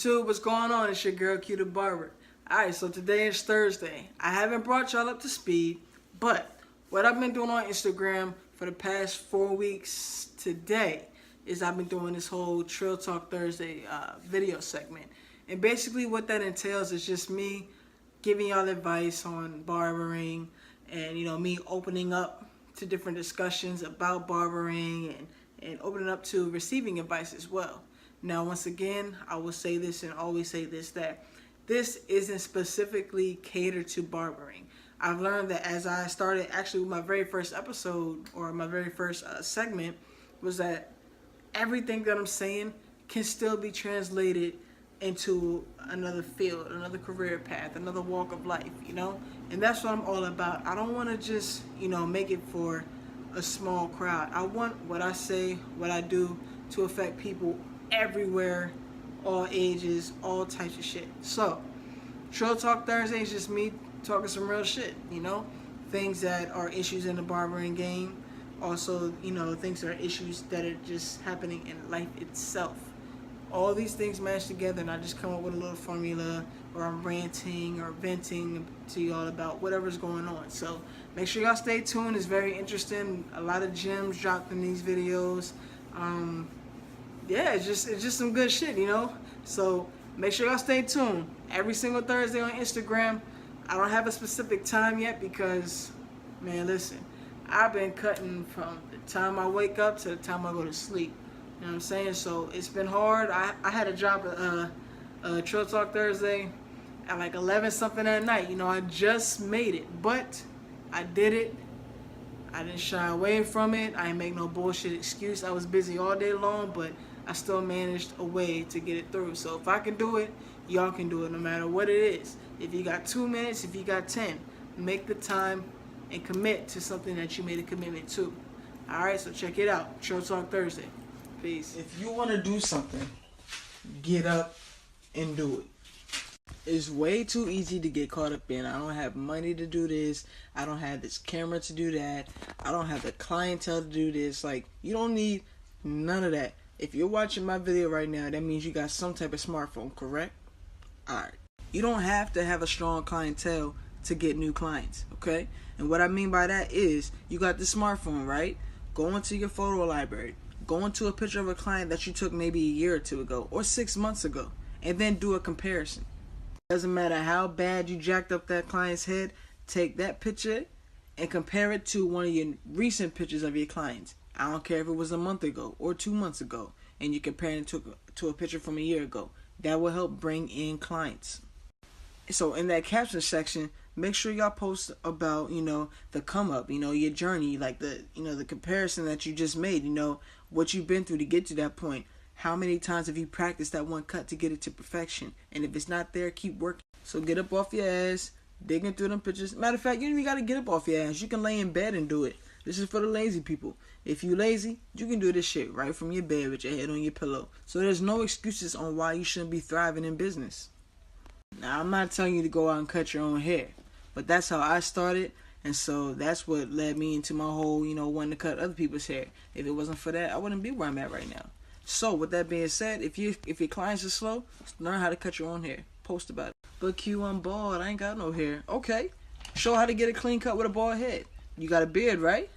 YouTube, what's going on? It's your girl Q the Barber. Alright, so today is Thursday. I haven't brought y'all up to speed, but what I've been doing on Instagram for the past 4 weeks today is I've been doing this whole Trill Talk Thursday video segment. And basically what that entails is just me giving y'all advice on barbering and, me opening up to different discussions about barbering and opening up to receiving advice as well. Now, once again, I will say this and always say this, that this isn't specifically catered to barbering. I've learned that as I started, actually with my very first episode or my very first segment, was that everything that I'm saying can still be translated into another field, another career path, another walk of life, And that's what I'm all about. I don't want to just, make it for a small crowd. I want what I say, what I do to affect people everywhere, all ages, all types of shit. So, Trill Talk Thursday is just me talking some real shit, things that are issues in the barbering game. Also, things that are issues that are just happening in life itself. All these things match together, and I just come up with a little formula, or I'm ranting or venting to y'all about whatever's going on. So make sure y'all stay tuned. It's very interesting. A lot of gems dropped in these videos. Yeah, it's just some good shit, So make sure y'all stay tuned. Every single Thursday on Instagram. I don't have a specific time yet because, man, listen, I've been cutting from the time I wake up to the time I go to sleep. You know what I'm saying? So it's been hard. I had to drop a Trill Talk Thursday at like 11 something at night. I just made it, but I did it. I didn't shy away from it. I ain't make no bullshit excuse. I was busy all day long, but I still managed a way to get it through. So if I can do it, y'all can do it no matter what it is. If you got 2 minutes, if you got 10, make the time and commit to something that you made a commitment to. Alright, so check it out. Trill Talk Thursday. Peace. If you want to do something, get up and do it. It's way too easy to get caught up in. I don't have money to do this. I don't have this camera to do that. I don't have the clientele to do this. Like, you don't need none of that. If you're watching my video right now, that means you got some type of smartphone, correct? Alright. You don't have to have a strong clientele to get new clients, okay? And what I mean by that is, you got the smartphone, right? Go into your photo library. Go into a picture of a client that you took maybe a year or two ago or 6 months ago, and then do a comparison. Doesn't matter how bad you jacked up that client's head, take that picture and compare it to one of your recent pictures of your clients. I don't care if it was a month ago or 2 months ago, and you're comparing it to a picture from a year ago. That will help bring in clients. So in that caption section, make sure y'all post about, the come up, your journey, like the comparison that you just made, what you've been through to get to that point. How many times have you practiced that one cut to get it to perfection? And if it's not there, keep working. So get up off your ass, digging through them pictures. Matter of fact, you don't even got to get up off your ass. You can lay in bed and do it. This is for the lazy people. If you lazy, you can do this shit right from your bed with your head on your pillow. So there's no excuses on why you shouldn't be thriving in business. Now, I'm not telling you to go out and cut your own hair, but that's how I started. And so that's what led me into my whole, wanting to cut other people's hair. If it wasn't for that, I wouldn't be where I'm at right now. So with that being said, if your clients are slow, learn how to cut your own hair. Post about it. But Q, I'm bald. I ain't got no hair. Okay. Show how to get a clean cut with a bald head. You got a beard, right?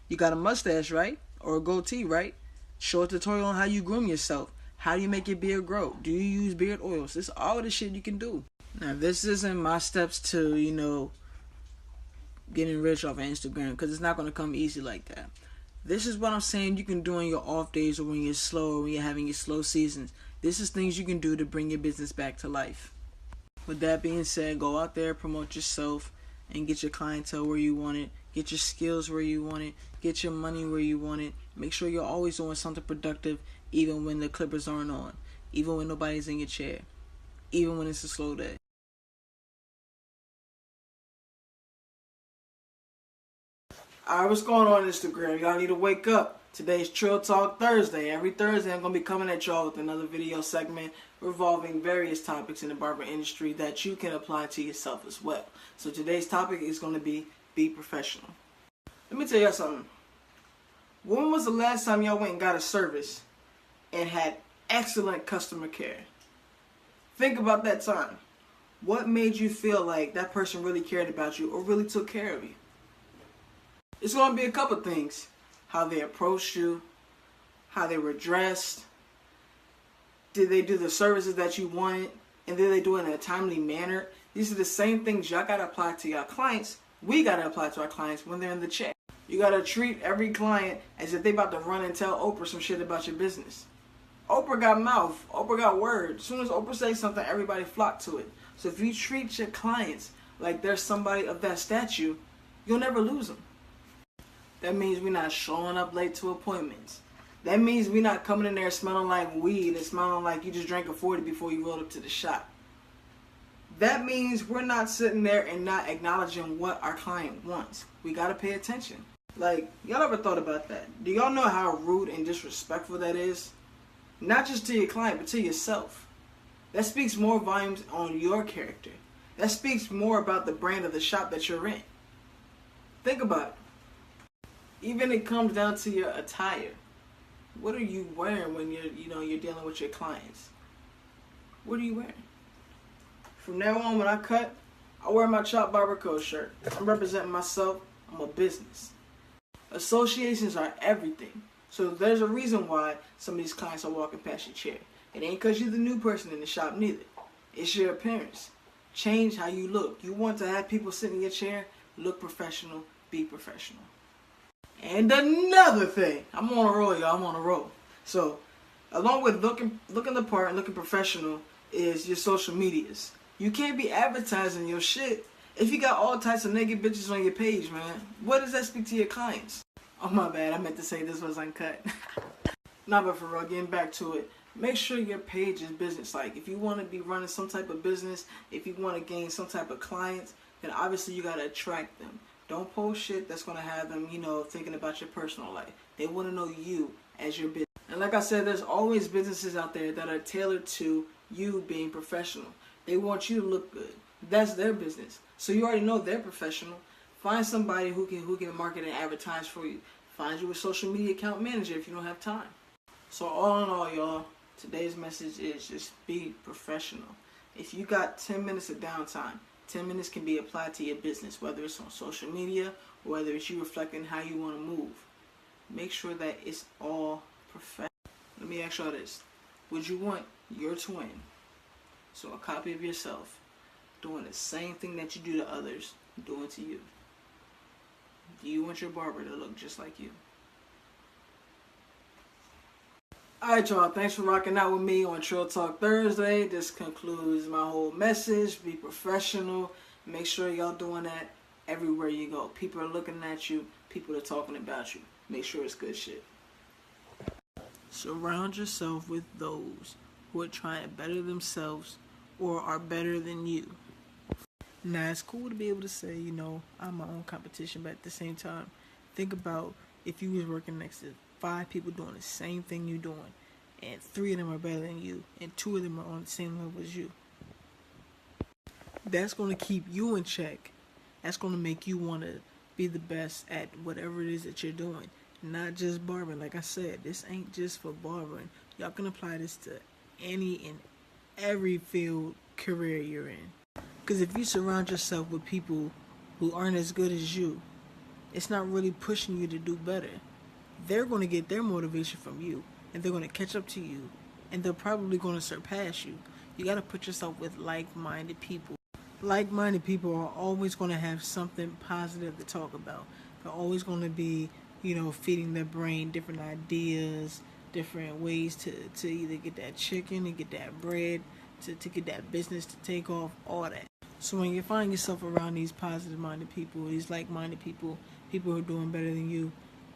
You got a mustache, right? Or a goatee, right? Show a tutorial on how you groom yourself. How do you make your beard grow? Do you use beard oils? This is all the shit you can do. Now, this isn't my steps to, getting rich off of Instagram, because it's not going to come easy like that. This is what I'm saying you can do on your off days or when you're slow or when you're having your slow seasons. This is things you can do to bring your business back to life. With that being said, go out there, promote yourself, and get your clientele where you want it. Get your skills where you want it. Get your money where you want it. Make sure you're always doing something productive, even when the clippers aren't on. Even when nobody's in your chair. Even when it's a slow day. Alright, what's going on Instagram? Y'all need to wake up. Today's Trill Talk Thursday. Every Thursday I'm going to be coming at y'all with another video segment revolving various topics in the barber industry that you can apply to yourself as well. So today's topic is going to be professional. Let me tell y'all something. When was the last time y'all went and got a service and had excellent customer care? Think about that time. What made you feel like that person really cared about you or really took care of you? It's going to be a couple things. How they approached you, how they were dressed, did they do the services that you wanted, and did they do it in a timely manner? These are the same things y'all got to apply to your clients. We got to apply to our clients when they're in the chair. You got to treat every client as if they about to run and tell Oprah some shit about your business. Oprah got mouth. Oprah got word. As soon as Oprah says something, everybody flock to it. So if you treat your clients like they're somebody of that stature, you'll never lose them. That means we're not showing up late to appointments. That means we're not coming in there smelling like weed and smelling like you just drank a 40 before you rolled up to the shop. That means we're not sitting there and not acknowledging what our client wants. We got to pay attention. Like, y'all ever thought about that? Do y'all know how rude and disrespectful that is? Not just to your client, but to yourself. That speaks more volumes on your character. That speaks more about the brand of the shop that you're in. Think about it. Even it comes down to your attire. What are you wearing when you're dealing with your clients? What are you wearing? From now on, when I cut, I wear my Chop Barber Co. shirt. I'm representing myself. I'm a business. Associations are everything. So there's a reason why some of these clients are walking past your chair. It ain't because you're the new person in the shop neither. It's your appearance. Change how you look. You want to have people sit in your chair, look professional, be professional. And another thing, I'm on a roll, y'all. I'm on a roll. So, along with looking the part and looking professional is your social medias. You can't be advertising your shit if you got all types of naked bitches on your page, man. What does that speak to your clients? Oh, my bad. I meant to say this was uncut. Nah, but for real, getting back to it, make sure your page is business-like. If you want to be running some type of business, if you want to gain some type of clients, then obviously you got to attract them. Don't post shit that's going to have them, thinking about your personal life. They want to know you as your business. And like I said, there's always businesses out there that are tailored to you being professional. They want you to look good. That's their business. So you already know they're professional. Find somebody who can market and advertise for you. Find you a social media account manager if you don't have time. So all in all, y'all, today's message is just be professional. If you got 10 minutes of downtime, 10 minutes can be applied to your business, whether it's on social media or whether it's you reflecting how you want to move. Make sure that it's all professional. Let me ask y'all this. Would you want your twin, so a copy of yourself, doing the same thing that you do to others, doing to you? Do you want your barber to look just like you? Alright, y'all. Thanks for rocking out with me on Trill Talk Thursday. This concludes my whole message. Be professional. Make sure y'all doing that everywhere you go. People are looking at you. People are talking about you. Make sure it's good shit. Surround yourself with those who are trying to better themselves or are better than you. Now, it's cool to be able to say, I'm my own competition, but at the same time, think about if you was working next to 5 people doing the same thing you're doing, and 3 of them are better than you, and 2 of them are on the same level as you. That's going to keep you in check. That's going to make you want to be the best at whatever it is that you're doing. Not just barbering. Like I said, this ain't just for barbering. Y'all can apply this to any and every field career you're in. Because if you surround yourself with people who aren't as good as you, it's not really pushing you to do better. They're going to get their motivation from you, and they're going to catch up to you, and they're probably going to surpass you. You got to put yourself with like-minded people. Like-minded people are always going to have something positive to talk about. They're always going to be, feeding their brain different ideas, different ways to either get that chicken and get that bread, to get that business to take off, all that. So when you find yourself around these positive-minded people, these like-minded people, people who are doing better than you,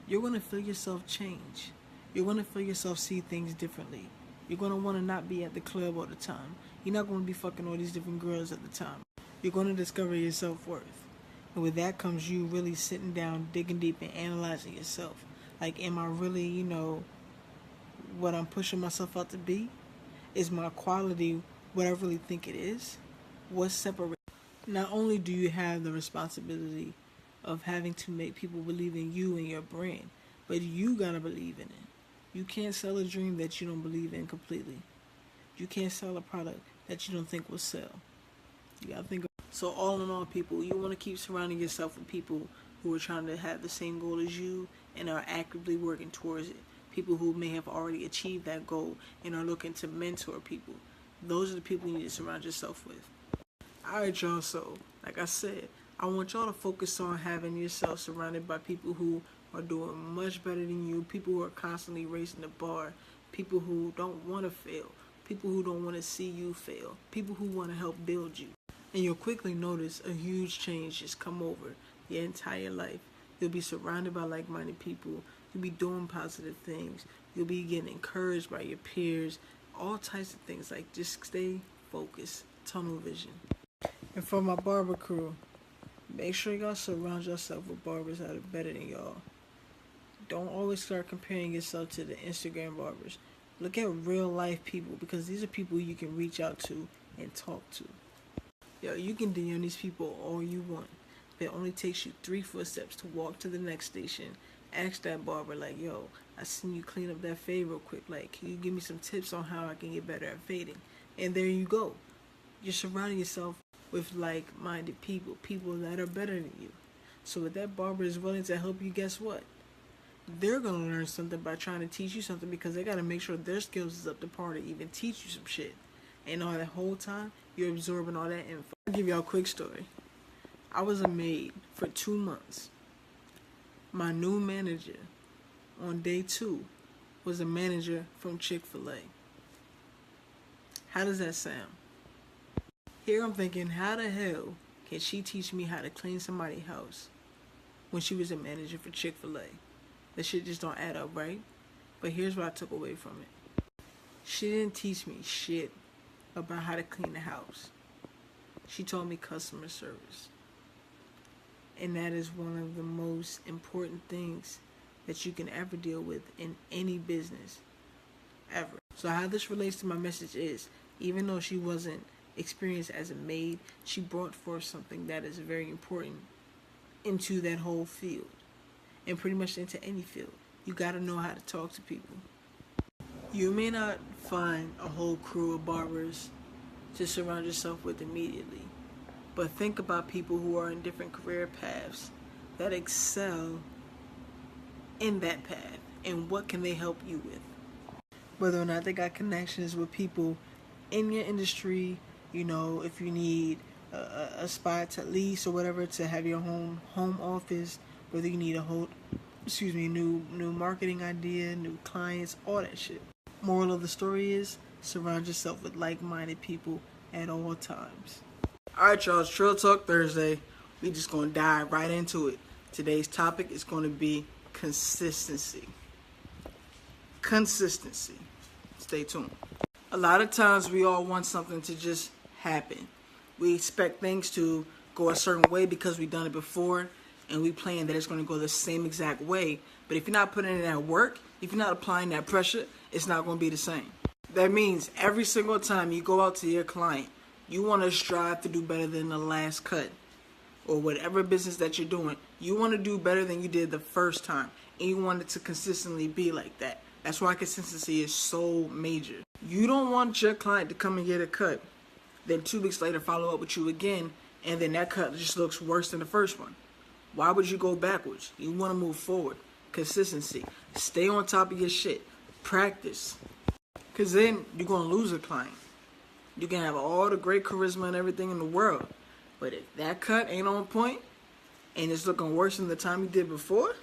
you're going to feel yourself change. You're going to feel yourself see things differently. You're going to want to not be at the club all the time. You're not going to be fucking all these different girls at the time. You're going to discover your self-worth. And with that comes you really sitting down, digging deep, and analyzing yourself. Like, am I really, what I'm pushing myself out to be? Is my quality what I really think it is? What's separate? Not only do you have the responsibility of having to make people believe in you and your brand, but you gotta believe in it. You can't sell a dream that you don't believe in completely. You can't sell a product that you don't think will sell. You gotta think. So all in all, people, you want to keep surrounding yourself with people who are trying to have the same goal as you and are actively working towards it. People who may have already achieved that goal and are looking to mentor people. Those are the people you need to surround yourself with. Alright, y'all, so like I said, I want y'all to focus on having yourself surrounded by people who are doing much better than you, people who are constantly raising the bar, people who don't want to fail, people who don't want to see you fail, people who want to help build you. And you'll quickly notice a huge change just come over your entire life. You'll be surrounded by like-minded people. You'll be doing positive things. You'll be getting encouraged by your peers. All types of things. Like, just stay focused. Tunnel vision. And for my barber crew, make sure y'all surround yourself with barbers that are better than y'all. Don't always start comparing yourself to the Instagram barbers. Look at real life people, because these are people you can reach out to and talk to. Yo, you can DM these people all you want. But it only takes you 3 footsteps to walk to the next station. Ask that barber, like, yo, I seen you clean up that fade real quick. Like, can you give me some tips on how I can get better at fading? And there you go. You're surrounding yourself with like-minded people, people that are better than you. So if that barber is willing to help you, guess what? They're going to learn something by trying to teach you something, because they got to make sure their skills is up to par to even teach you some shit. And all that whole time, you're absorbing all that info. I'll give y'all a quick story. I was a maid for 2 months. My new manager on day 2 was a manager from Chick-fil-A. How does that sound? Here I'm thinking, how the hell can she teach me how to clean somebody's house when she was a manager for Chick-fil-A? That shit just don't add up, right? But here's what I took away from it. She didn't teach me shit about how to clean the house. She taught me customer service. And that is one of the most important things that you can ever deal with in any business, ever. So how this relates to my message is, even though she wasn't experienced as a maid, she brought forth something that is very important into that whole field, and pretty much into any field. You gotta know how to talk to people. You may not find a whole crew of barbers to surround yourself with immediately, but think about people who are in different career paths that excel in that path, and what can they help you with. Whether or not they got connections with people in your industry, you know, if you need a spot to lease or whatever to have your home office, whether you need a whole, new marketing idea, new clients, all that shit. Moral of the story is, surround yourself with like-minded people at all times. Alright, y'all, it's Trill Talk Thursday. We just gonna dive right into it. Today's topic is gonna be consistency. Consistency. Stay tuned. A lot of times we all want something to just happen. We expect things to go a certain way because we've done it before, and we plan that it's going to go the same exact way. But if you're not putting in that work, if you're not applying that pressure, it's not going to be the same. That means every single time you go out to your client, you want to strive to do better than the last cut, or whatever business that you're doing. You want to do better than you did the first time, and you want it to consistently be like that. That's why consistency is so major. You don't want your client to come and get a cut, then 2 weeks later follow up with you again, and then that cut just looks worse than the first one. Why would you go backwards? You want to move forward. Consistency. Stay on top of your shit. Practice. Because then you're going to lose a client. You can have all the great charisma and everything in the world, but if that cut ain't on point and it's looking worse than the time you did before,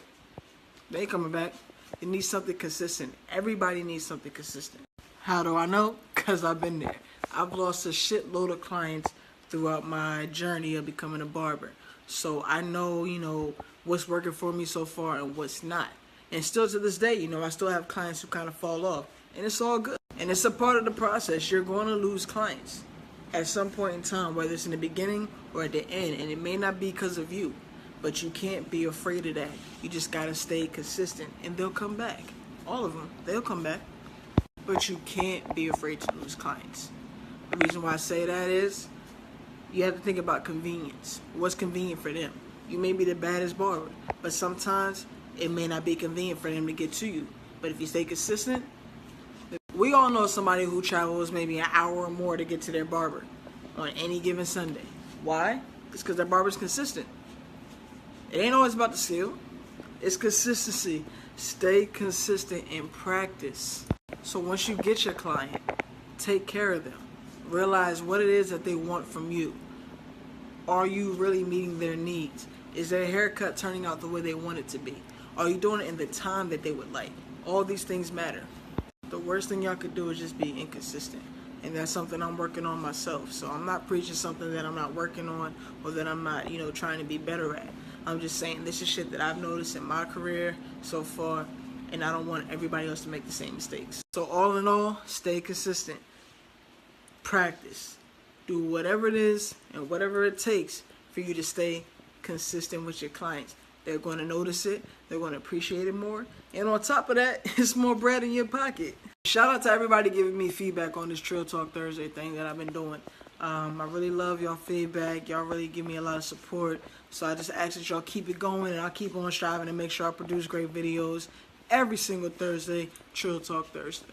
they ain't coming back. You need something consistent. Everybody needs something consistent. How do I know? Because I've been there. I've lost a shitload of clients throughout my journey of becoming a barber. So I know, what's working for me so far and what's not. And still to this day, I still have clients who kind of fall off. And it's all good. And it's a part of the process. You're going to lose clients at some point in time, whether it's in the beginning or at the end. And it may not be because of you, but you can't be afraid of that. You just got to stay consistent, and they'll come back. All of them, they'll come back. But you can't be afraid to lose clients. The reason why I say that is, you have to think about convenience. What's convenient for them? You may be the baddest barber, but sometimes it may not be convenient for them to get to you. But if you stay consistent, We all know somebody who travels maybe an hour or more to get to their barber on any given Sunday. Why? It's because their barber's consistent. It ain't always about the skill. It's consistency. Stay consistent in practice. So once you get your client, take care of them. Realize what it is that they want from you. Are you really meeting their needs? Is their haircut turning out the way they want it to be? Are you doing it in the time that they would like? All these things matter. The worst thing y'all could do is just be inconsistent. And that's something I'm working on myself. So I'm not preaching something that I'm not working on or that I'm not, trying to be better at. I'm just saying this is shit that I've noticed in my career so far, and I don't want everybody else to make the same mistakes. So all in all, stay consistent. Practice. Do whatever it is and whatever it takes for you to stay consistent with your clients. They're going to notice it. They're going to appreciate it more. And on top of that, it's more bread in your pocket. Shout out to everybody giving me feedback on this Trill Talk Thursday thing that I've been doing. I really love y'all feedback. Y'all really give me a lot of support. So I just ask that y'all keep it going, and I'll keep on striving to make sure I produce great videos every single Thursday. Trill Talk Thursday.